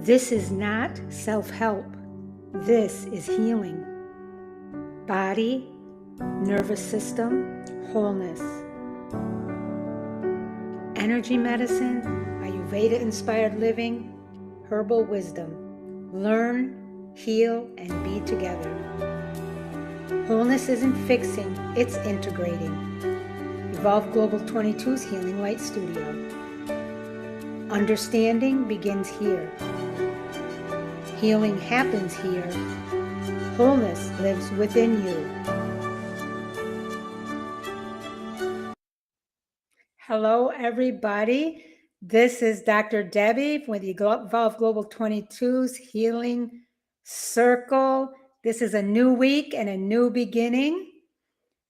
This is not self-help. This is healing. Body, nervous system, wholeness. Energy medicine, Ayurveda-Inspired living, herbal wisdom. Learn, heal, and be together. Wholeness isn't fixing, it's integrating. EG22's Healing Light Studio. Understanding begins here. Healing happens here. Wholeness lives within you. Hello, everybody. This is Dr. Debbie with EG22's Healing Circle. This is a new week and a new beginning.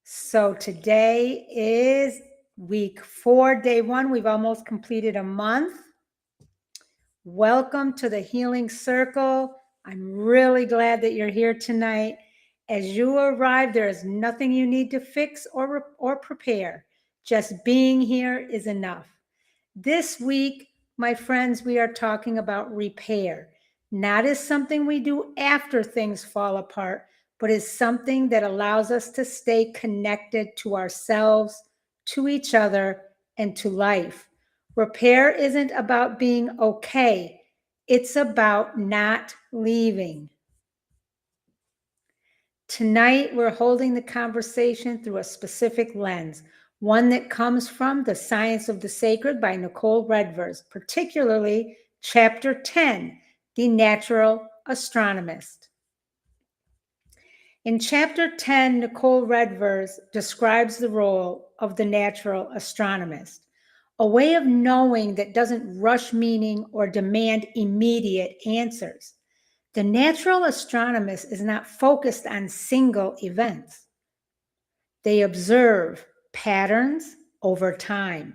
So today is week 4, day 1. We've almost completed a month. Welcome to the Healing Circle. I'm really glad that you're here tonight. As you arrive, there is nothing you need to fix or prepare. Just being here is enough. This week, my friends, we are talking about repair. Not as something we do after things fall apart, but as something that allows us to stay connected to ourselves, to each other, and to life. Repair isn't about being okay. It's about not leaving. Tonight, we're holding the conversation through a specific lens, one that comes from The Science of the Sacred by Nicole Redvers, particularly Chapter 10, The Natural Astronomist. In Chapter 10, Nicole Redvers describes the role of the natural astronomist, a way of knowing that doesn't rush meaning or demand immediate answers. The natural astronomist is not focused on single events. They observe patterns over time.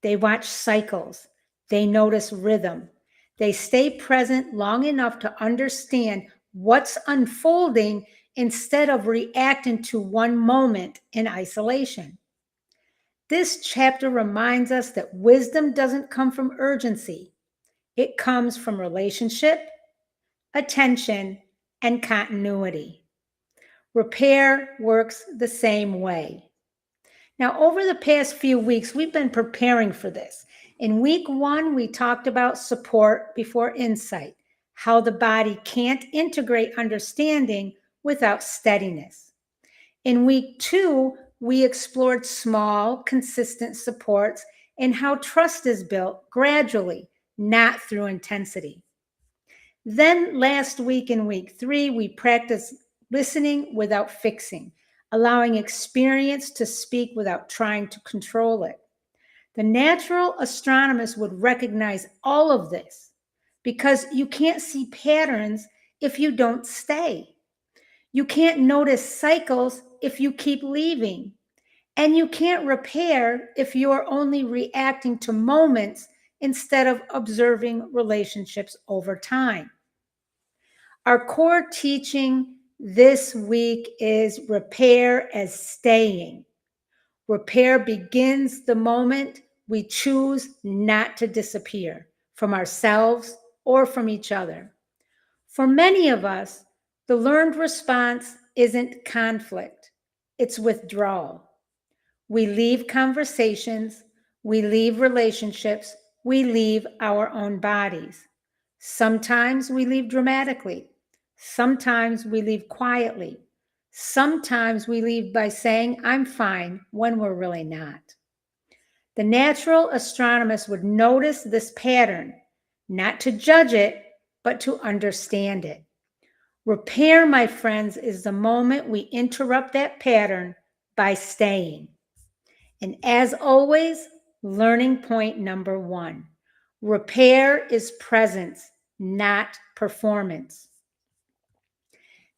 They watch cycles. They notice rhythm. They stay present long enough to understand what's unfolding instead of reacting to one moment in isolation. This chapter reminds us that wisdom doesn't come from urgency. It comes from relationship, attention, and continuity. Repair works the same way. Now, over the past few weeks, we've been preparing for this. In week 1, we talked about support before insight, how the body can't integrate understanding without steadiness. In week 2, we explored small, consistent supports and how trust is built gradually, not through intensity. Then last week in week 3, we practiced listening without fixing, allowing experience to speak without trying to control it. The natural astronomist would recognize all of this because you can't see patterns if you don't stay. You can't notice cycles if you keep leaving. And you can't repair if you're only reacting to moments instead of observing relationships over time. Our core teaching this week is repair as staying. Repair begins the moment we choose not to disappear from ourselves or from each other. For many of us, the learned response isn't conflict, it's withdrawal. We leave conversations, we leave relationships, we leave our own bodies. Sometimes we leave dramatically. Sometimes we leave quietly. Sometimes we leave by saying, I'm fine, when we're really not. The natural astronomist would notice this pattern, not to judge it, but to understand it. Repair, my friends, is the moment we interrupt that pattern by staying. And as always, learning point number 1, repair is presence, not performance.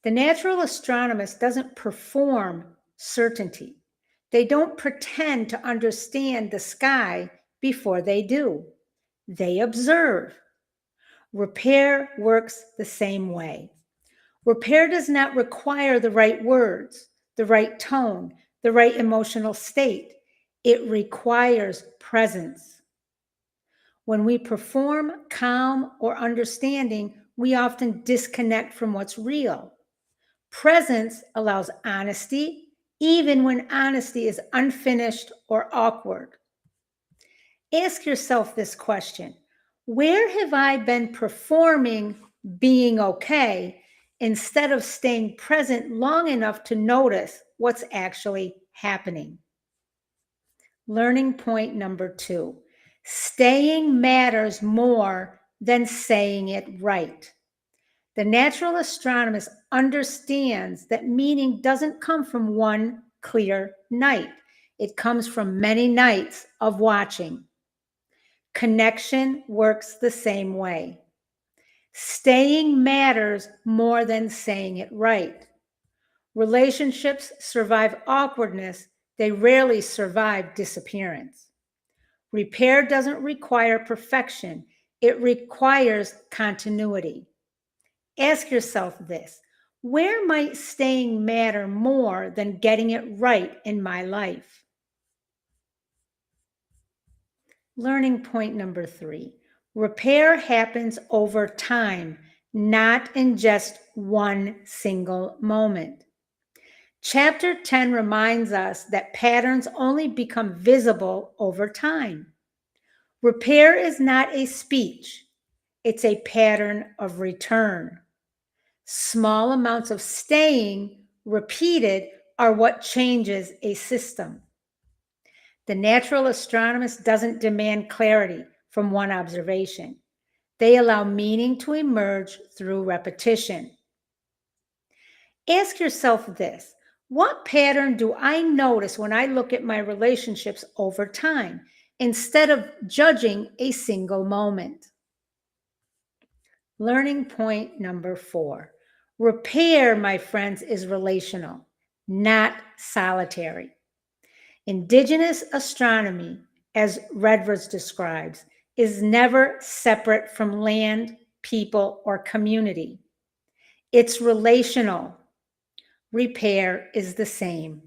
The natural astronomist doesn't perform certainty. They don't pretend to understand the sky before they do. They observe. Repair works the same way. Repair does not require the right words, the right tone, the right emotional state. It requires presence. When we perform calm or understanding, we often disconnect from what's real. Presence allows honesty, even when honesty is unfinished or awkward. Ask yourself this question: where have I been performing being okay instead of staying present long enough to notice what's actually happening? Learning point number 2: staying matters more than saying it right. The natural astronomist understands that meaning doesn't come from one clear night. It comes from many nights of watching. Connection works the same way. Staying matters more than saying it right. Relationships survive awkwardness. They rarely survive disappearance. Repair doesn't require perfection. It requires continuity. Ask yourself this: where might staying matter more than getting it right in my life? Learning point number 3: repair happens over time, not in just one single moment. Chapter 10 reminds us that patterns only become visible over time. Repair is not a speech, it's a pattern of return. Small amounts of staying repeated are what changes a system. The natural astronomist doesn't demand clarity from one observation. They allow meaning to emerge through repetition. Ask yourself this: what pattern do I notice when I look at my relationships over time instead of judging a single moment? Learning point number 4: repair, my friends, is relational, not solitary. Indigenous astronomy, as Redvers describes, is never separate from land, people, or community. It's relational. Repair is the same.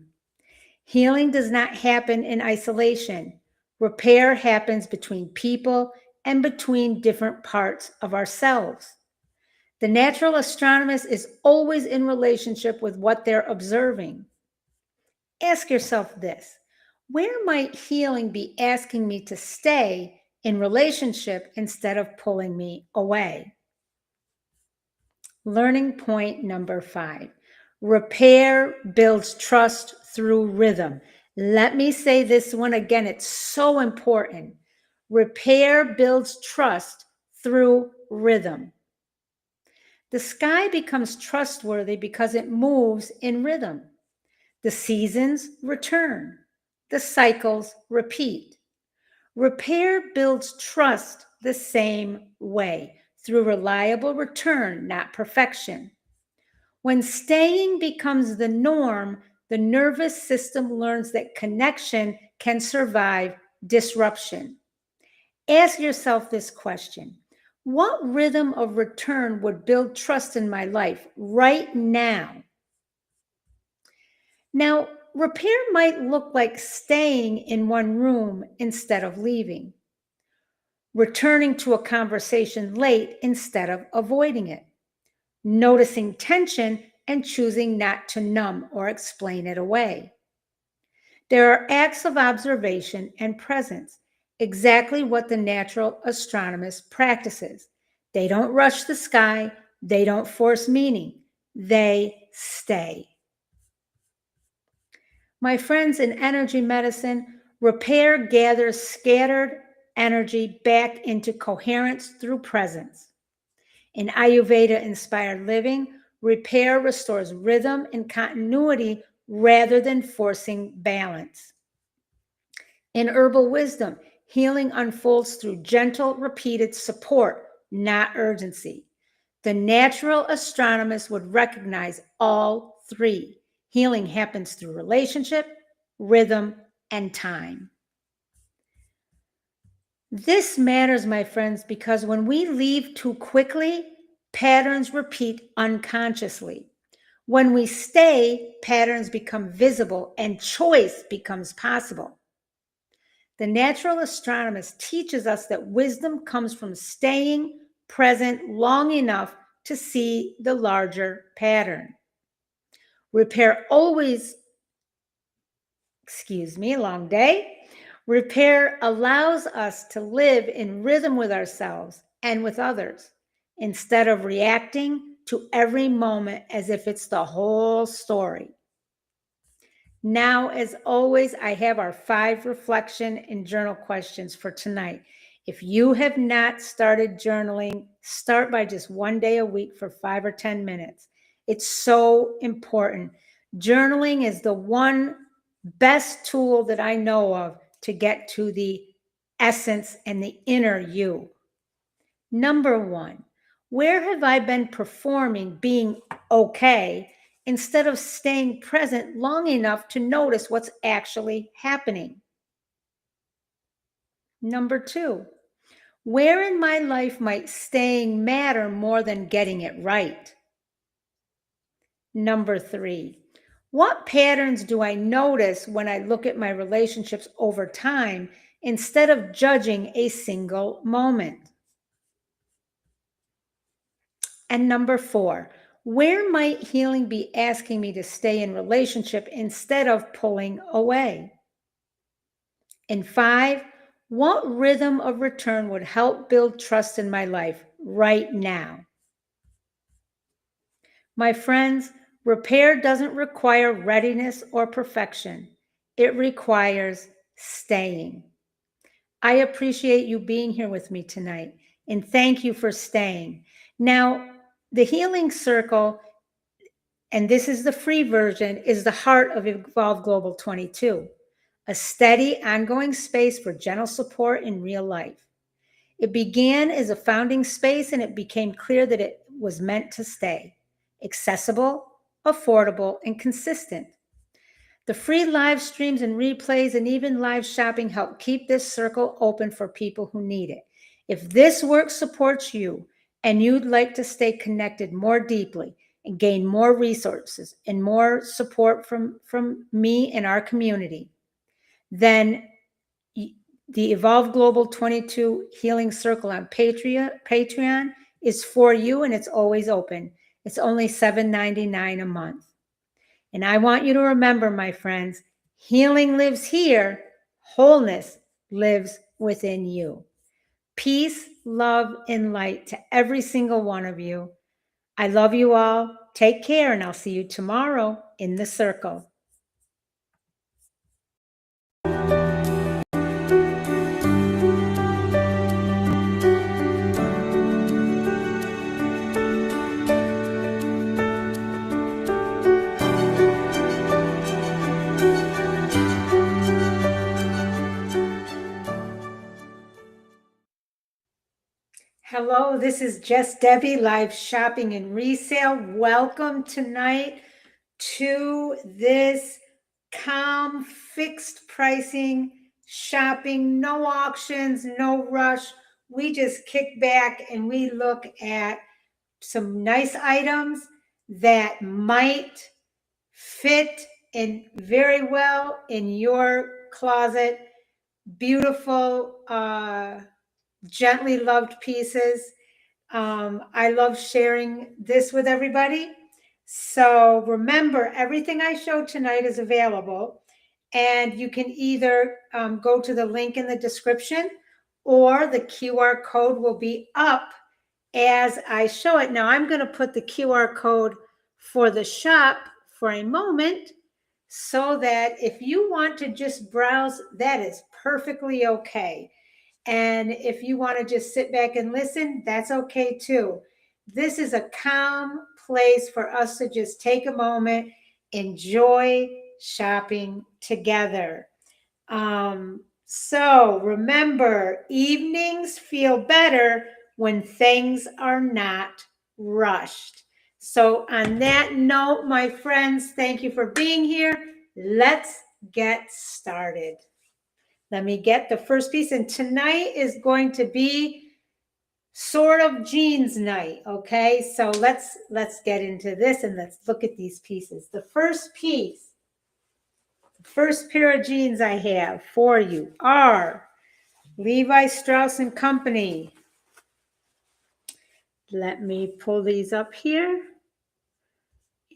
Healing does not happen in isolation. Repair happens between people and between different parts of ourselves. The natural astronomist is always in relationship with what they're observing. Ask yourself this: where might healing be asking me to stay in relationship instead of pulling me away? Learning point number 5: repair builds trust through rhythm. Let me say this one again, it's so important. Repair builds trust through rhythm. The sky becomes trustworthy because it moves in rhythm. The seasons return. The cycles repeat. Repair builds trust the same way, through reliable return, not perfection. When staying becomes the norm, the nervous system learns that connection can survive disruption. Ask yourself this question: what rhythm of return would build trust in my life right now? Now, repair might look like staying in one room instead of leaving, returning to a conversation late instead of avoiding it, noticing tension and choosing not to numb or explain it away. There are acts of observation and presence, exactly what the natural astronomist practices. They don't rush the sky, they don't force meaning, they stay. My friends, in energy medicine, repair gathers scattered energy back into coherence through presence. In Ayurveda-inspired living, repair restores rhythm and continuity rather than forcing balance. In herbal wisdom, healing unfolds through gentle, repeated support, not urgency. The natural astronomist would recognize all 3. Healing happens through relationship, rhythm, and time. This matters, my friends, because when we leave too quickly, patterns repeat unconsciously. When we stay, patterns become visible and choice becomes possible. The natural astronomist teaches us that wisdom comes from staying present long enough to see the larger pattern. Repair always, long day. Repair allows us to live in rhythm with ourselves and with others instead of reacting to every moment as if it's the whole story. Now, as always, I have our 5 reflection and journal questions for tonight. If you have not started journaling, start by just 1 day a week for 5 or 10 minutes. It's so important. Journaling is the one best tool that I know of to get to the essence and the inner you. Number 1, where have I been performing being okay instead of staying present long enough to notice what's actually happening? Number 2, where in my life might staying matter more than getting it right? Number 3, what patterns do I notice when I look at my relationships over time instead of judging a single moment? And number 4, where might healing be asking me to stay in relationship instead of pulling away? And 5, what rhythm of return would help build trust in my life right now? My friends, repair doesn't require readiness or perfection. It requires staying. I appreciate you being here with me tonight, and thank you for staying. Now, the Healing Circle, and this is the free version, is the heart of Evolve Global 22, a steady, ongoing space for gentle support in real life. It began as a founding space, and it became clear that it was meant to stay accessible, affordable, and consistent. The free live streams and replays and even live shopping help keep this circle open for people who need it. If this work supports you and you'd like to stay connected more deeply and gain more resources and more support from me and our community, then the Evolve Global 22 Healing Circle on Patreon is for you, and it's always open. It's only $7.99 a month. And I want you to remember, my friends, healing lives here, wholeness lives within you. Peace, love, and light to every single one of you. I love you all. Take care, and I'll see you tomorrow in the circle. Hello, this is Just Debbie, live shopping and resale. Welcome tonight to this calm, fixed pricing shopping, no auctions, no rush. We just kick back and we look at some nice items that might fit in very well in your closet. Beautiful, gently loved pieces. I love sharing this with everybody. So remember, everything I showed tonight is available, and you can either go to the link in the description, or the QR code will be up as I show it. Now I'm going to put the QR code for the shop for a moment, so that if you want to just browse, that is perfectly okay. And if you want to just sit back and listen, that's okay too. This is a calm place for us to just take a moment, enjoy shopping together. So remember, evenings feel better when things are not rushed. So on that note, my friends, thank you for being here. Let's get started. Let me get the first piece, and tonight is going to be sort of jeans night, okay? So let's get into this and let's look at these pieces. The first piece First pair of jeans I have for you are Levi Strauss & Company. Let me pull these up here.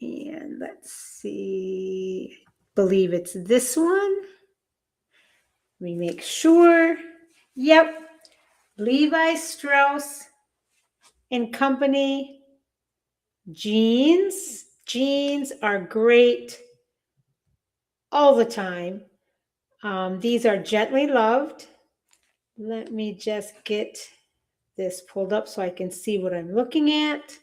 And let's see. I believe it's this one. Let me make sure. Yep. Levi Strauss & Company jeans. Jeans are great all the time. These are gently loved. Let me just get this pulled up so I can see what I'm looking at.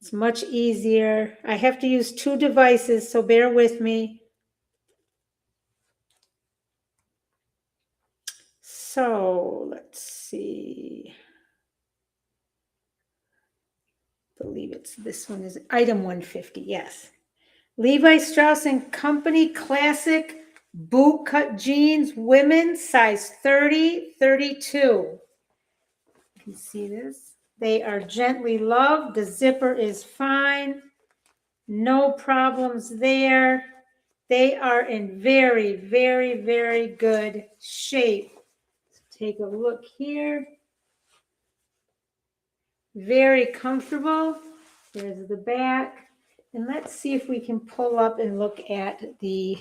It's much easier. I have to use two devices, so bear with me. So let's see. I believe it's this one is item 150. Yes. Levi Strauss & Company classic boot cut jeans, women, size 30, 32. You can see this. They are gently loved. The zipper is fine. No problems there. They are in very, very, very good shape. Take a look here. Very comfortable. There's the back. And let's see if we can pull up and look at their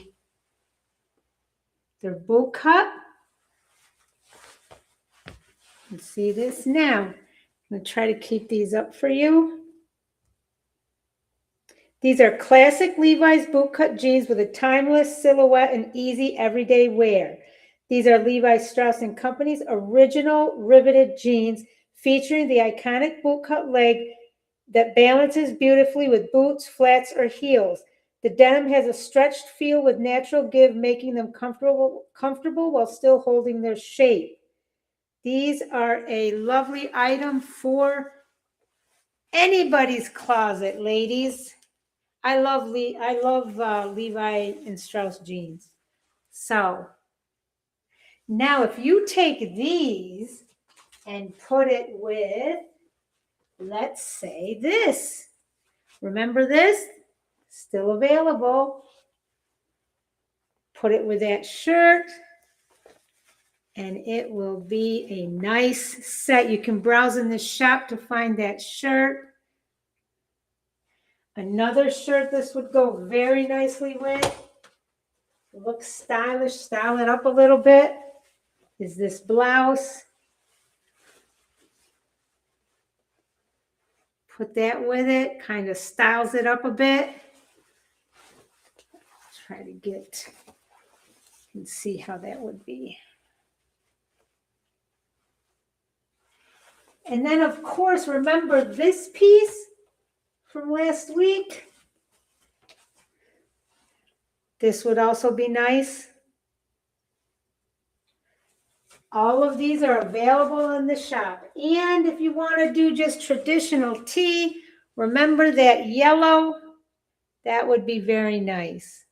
boot cut. Let's see this now. I'm going to try to keep these up for you. These are classic Levi's bootcut jeans with a timeless silhouette and easy everyday wear. These are Levi Strauss & Company's original riveted jeans featuring the iconic bootcut leg that balances beautifully with boots, flats, or heels. The denim has a stretched feel with natural give, making them comfortable while still holding their shape. These are a lovely item for anybody's closet, ladies. I love Levi and Strauss jeans. So now if you take these and put it with, let's say this. Remember this? Still available. Put it with that shirt and it will be a nice set. You can browse in the shop to find that shirt. Another shirt this would go very nicely with. Looks stylish, style it up a little bit. Is this blouse. Put that with it, kind of styles it up a bit. Try to get and see how that would be. And then, of course, remember this piece from last week. This would also be nice. All of these are available in the shop. And if you want to do just traditional tee, remember that yellow, that would be very nice.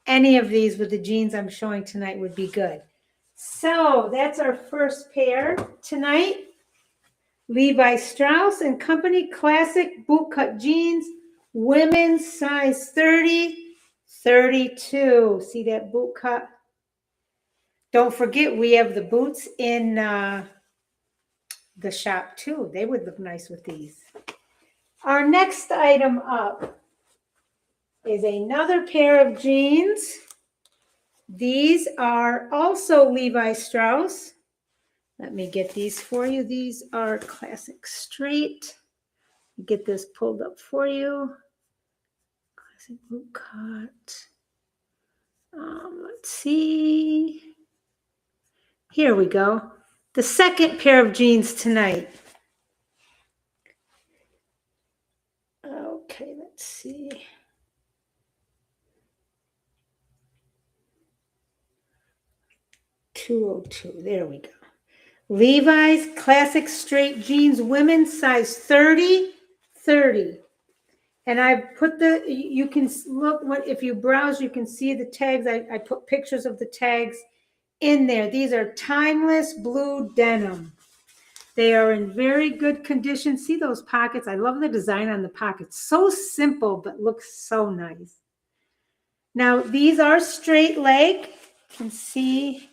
Any of these with the jeans I'm showing tonight would be good. So that's our first pair tonight. Levi Strauss & Company classic bootcut jeans, women's size 30, 32. See that boot cut? Don't forget, we have the boots in the shop too. They would look nice with these. Our next item up is another pair of jeans. These are also Levi Strauss. Let me get these for you. These are classic straight. Get this pulled up for you. Classic boot cut. Let's see. Here we go. The second pair of jeans tonight. Okay, let's see. $202. There we go. Levi's classic straight jeans, women's size 30, 30. And I put you can look, if you browse, you can see the tags. I put pictures of the tags in there. These are timeless blue denim. They are in very good condition. See those pockets? I love the design on the pockets. So simple, but looks so nice. Now, these are straight leg. You can see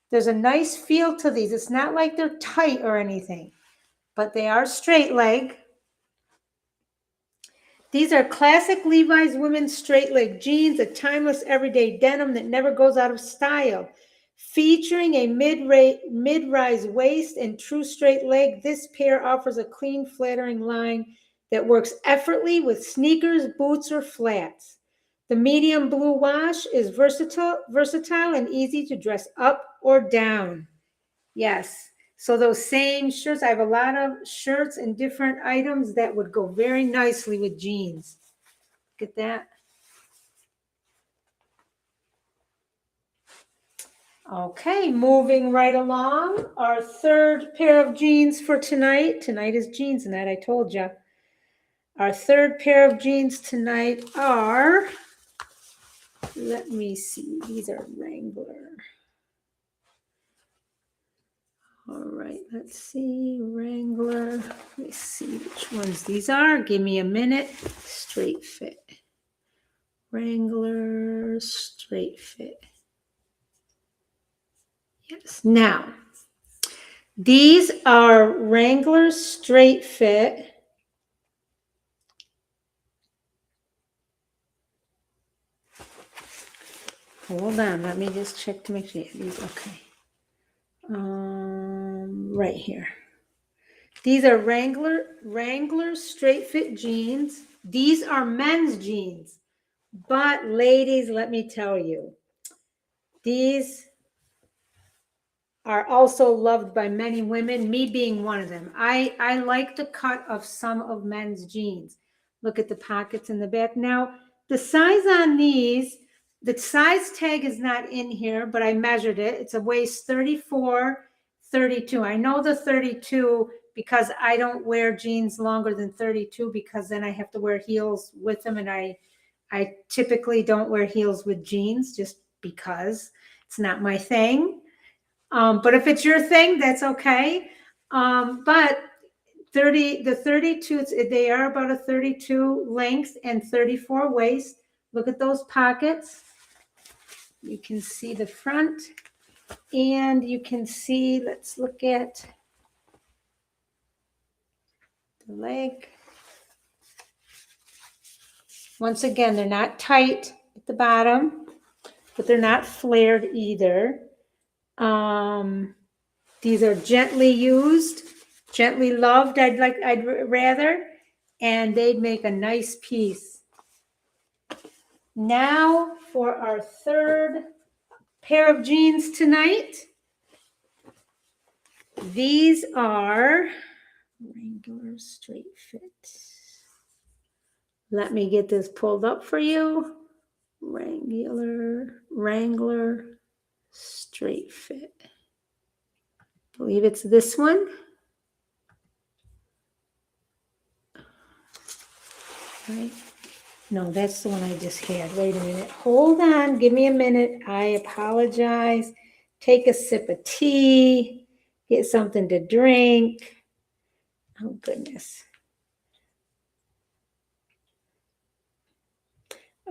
there's a nice feel to these. It's not like they're tight or anything, but they are straight leg. These are classic Levi's women's straight leg jeans, a timeless everyday denim that never goes out of style. Featuring a mid-rise waist and true straight leg, this pair offers a clean, flattering line that works effortlessly with sneakers, boots, or flats. The medium blue wash is versatile and easy to dress up or down. Yes. So those same shirts, I have a lot of shirts and different items that would go very nicely with jeans. Look at that. Okay, moving right along. Our third pair of jeans for tonight. Tonight is jeans night, I told you. Our third pair of jeans tonight are, let me see, these are Wrangler. All right, let's see, Wrangler. Let me see which ones these are. Give me a minute. Straight fit. Wrangler straight fit. Yes. Now, these are Wrangler straight fit. Hold on, let me just check to make sure these okay. Right here. These are Wrangler straight fit jeans. These are men's jeans. But ladies, let me tell you, these are also loved by many women, me being one of them. I like the cut of some of men's jeans. Look at the pockets in the back. Now, the size on these, the size tag is not in here, but I measured it. It's a waist 34, 32. I know the 32 because I don't wear jeans longer than 32 because then I have to wear heels with them, and I typically don't wear heels with jeans just because it's not my thing. But if it's your thing, that's okay. But the 32, they are about a 32 length and 34 waist. Look at those pockets. You can see the front, and you can see, let's look at the leg. Once again, they're not tight at the bottom, but they're not flared either. These are gently used, gently loved, I'd rather, and they'd make a nice piece. Now for our third pair of jeans tonight. These are Wrangler straight fit. Let me get this pulled up for you. Wrangler straight fit. I believe it's this one. Right. No, that's the one I just had. Wait a minute. Hold on. Give me a minute. I apologize. Take a sip of tea. Get something to drink. Oh, goodness.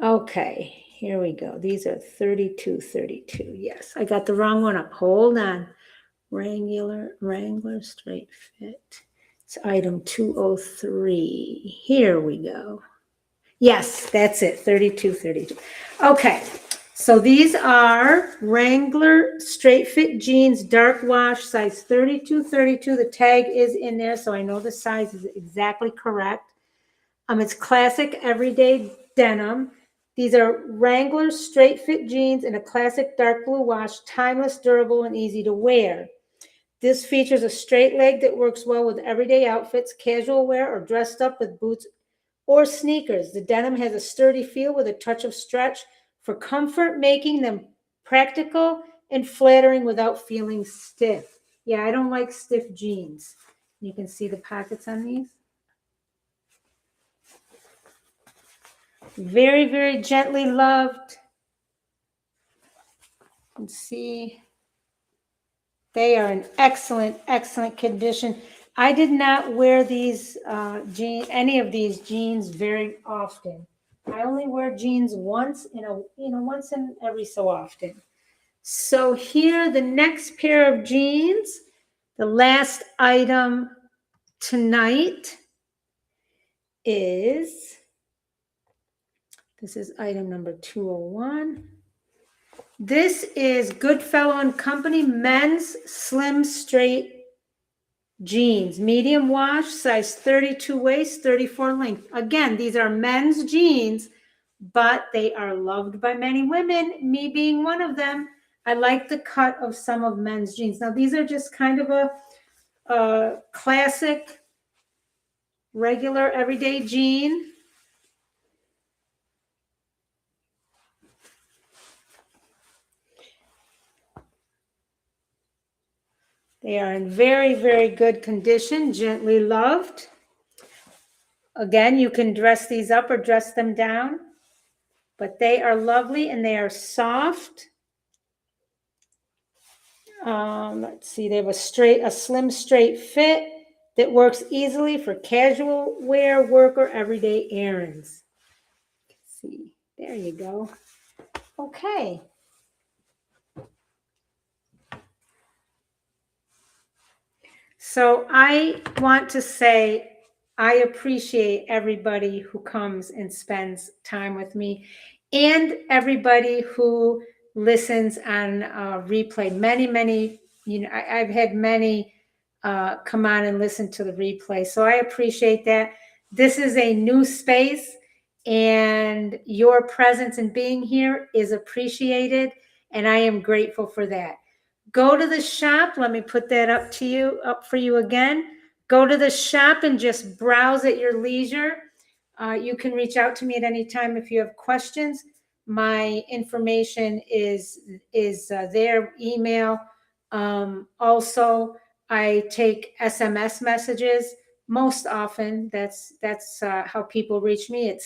Okay, here we go. These are 32. Yes, I got the wrong one up. Hold on. Wrangler straight fit. It's item 203. Here we go. Yes, that's it. 32. Okay, so these are Wrangler straight fit jeans, dark wash, size 32. The tag is in there, so I know the size is exactly correct. It's classic everyday denim. These are Wrangler straight fit jeans in a classic dark blue wash, timeless, durable, and easy to wear. This features a straight leg that works well with everyday outfits, casual wear, or dressed up with boots or sneakers. The denim has a sturdy feel with a touch of stretch for comfort, making them practical and flattering without feeling stiff. Yeah, I don't like stiff jeans. You can see the pockets on these. Very, very gently loved. You can see they are in excellent condition. I did not wear these any of these jeans very often. I only wear jeans once once in every so often. So here, the next pair of jeans, the last item tonight is, this is item number 201. This is Goodfellow and Company men's slim straight jeans, medium wash, size 32 waist, 34 length. Again, these are men's jeans, but they are loved by many women, me being one of them. I like the cut of some of men's jeans. Now, these are just kind of a classic, regular, everyday jean. They are in very, very good condition, gently loved. Again, you can dress these up or dress them down, but they are lovely and they are soft. Let's see, they have a slim, straight fit that works easily for casual wear, work, or everyday errands. Let's see, there you go. Okay. So I want to say I appreciate everybody who comes and spends time with me and everybody who listens on replay. Many, I've had many come on and listen to the replay. So I appreciate that. This is a new space and your presence and being here is appreciated. And I am grateful for that. Go to the shop. Let me put that up for you again. Go to the shop and just browse at your leisure. You can reach out to me at any time if you have questions. My information is there, email. Also, I take SMS messages most often. That's how people reach me. It's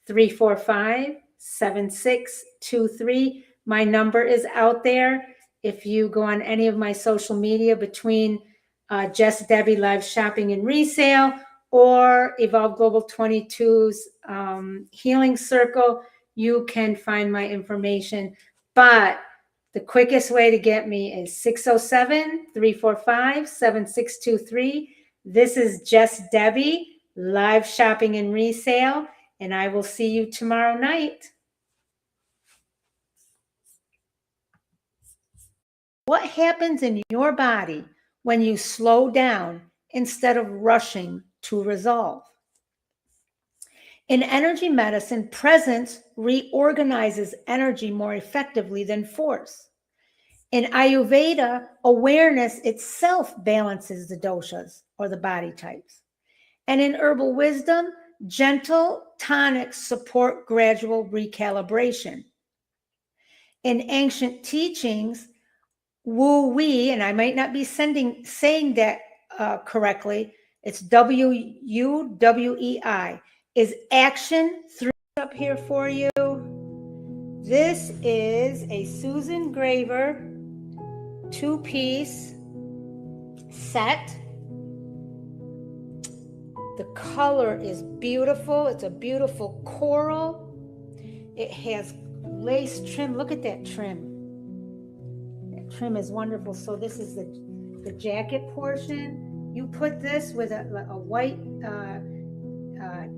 607-345-7623. My number is out there. If you go on any of my social media between Just Debbie Live Shopping and Resale or Evolve Global 22's Healing Circle, you can find my information. But the quickest way to get me is 607-345-7623. This is Just Debbie Live Shopping and Resale, and I will see you tomorrow night. What happens in your body when you slow down instead of rushing to resolve? In energy medicine, presence reorganizes energy more effectively than force. In Ayurveda, awareness itself balances the doshas or the body types. And in herbal wisdom, gentle tonics support gradual recalibration. In ancient teachings, Wu-wei, and I might not be saying that correctly, it's W-U-W-E-I, is action through up here for you. This is a Susan Graver 2-piece set. The color is beautiful. It's a beautiful coral. It has lace trim. Look at that trim. Trim is wonderful. So this is the jacket portion. You put this with a white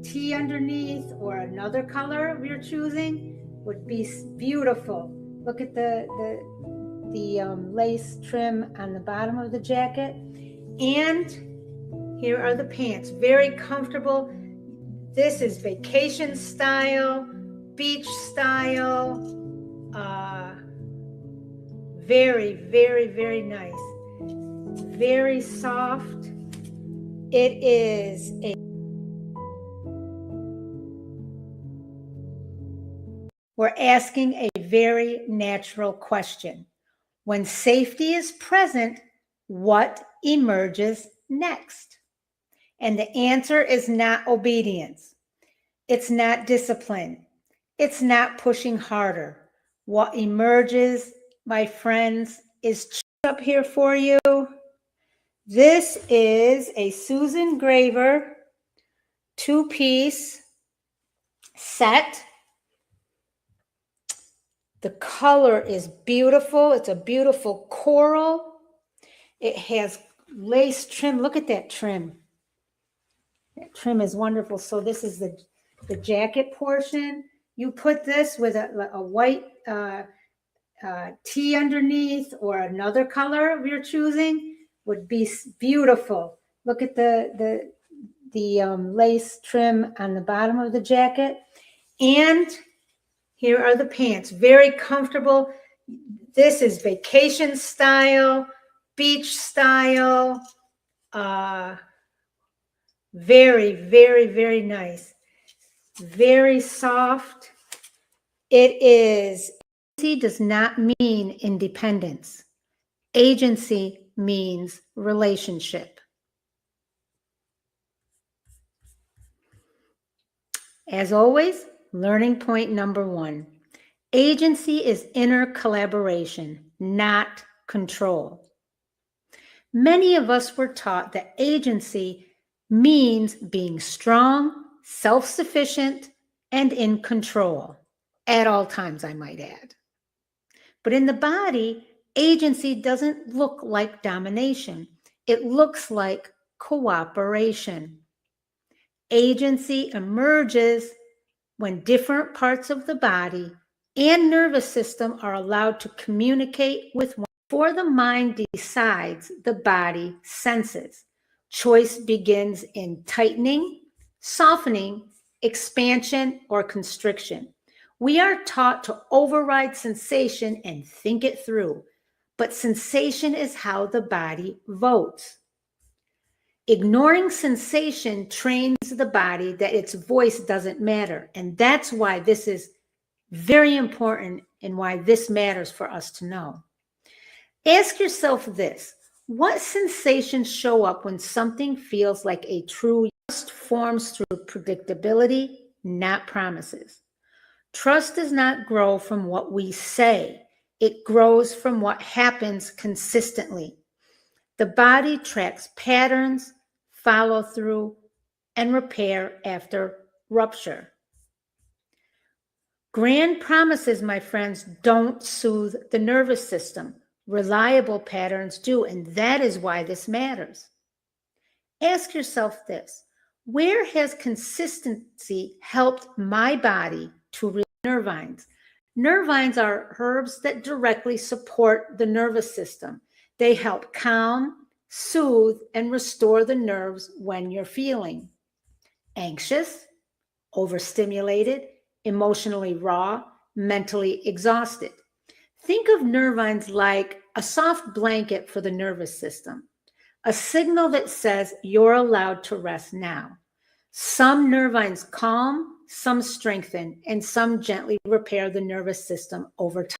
tee underneath or another color of your choosing would be beautiful. Look at the lace trim on the bottom of the jacket. And here are the pants. Very comfortable. This is vacation style, beach style. Very, very, very nice. Very soft. It is we're asking a very natural question. When safety is present, what emerges next? And the answer is not obedience. It's not discipline. It's not pushing harder. What emerges, my friends, is up here for you. This is a Susan Graver 2-piece set. The color is beautiful. It's a beautiful coral. It has lace trim. Look at that trim. That trim is wonderful. So this is the jacket portion. You put this with a white tee underneath, or another color of your choosing, would be beautiful. Look at the lace trim on the bottom of the jacket. And here are the pants. Very comfortable. This is vacation style, beach style. Very, very, very nice. Very soft. Agency does not mean independence. Agency means relationship. As always, learning point number 1. Agency is inner collaboration, not control. Many of us were taught that agency means being strong, self-sufficient, and in control. At all times, I might add. But in the body, agency doesn't look like domination. It looks like cooperation. Agency emerges when different parts of the body and nervous system are allowed to communicate with one. Before the mind decides, the body senses. Choice begins in tightening, softening, expansion, or constriction. We are taught to override sensation and think it through, but sensation is how the body votes. Ignoring sensation trains the body that its voice doesn't matter, and that's why this is very important and why this matters for us to know. Ask yourself this: what sensations show up when something feels like a true trust forms through predictability, not promises. Trust does not grow from what we say. It grows from what happens consistently. The body tracks patterns, follow through, and repair after rupture. Grand promises, my friends, don't soothe the nervous system. Reliable patterns do, and that is why this matters. Ask yourself this: where has consistency helped my body to release nervines? Nervines are herbs that directly support the nervous system. They help calm, soothe, and restore the nerves when you're feeling anxious, overstimulated, emotionally raw, mentally exhausted. Think of nervines like a soft blanket for the nervous system, a signal that says you're allowed to rest now. Some nervines calm, some strengthen, and some gently repair the nervous system over time.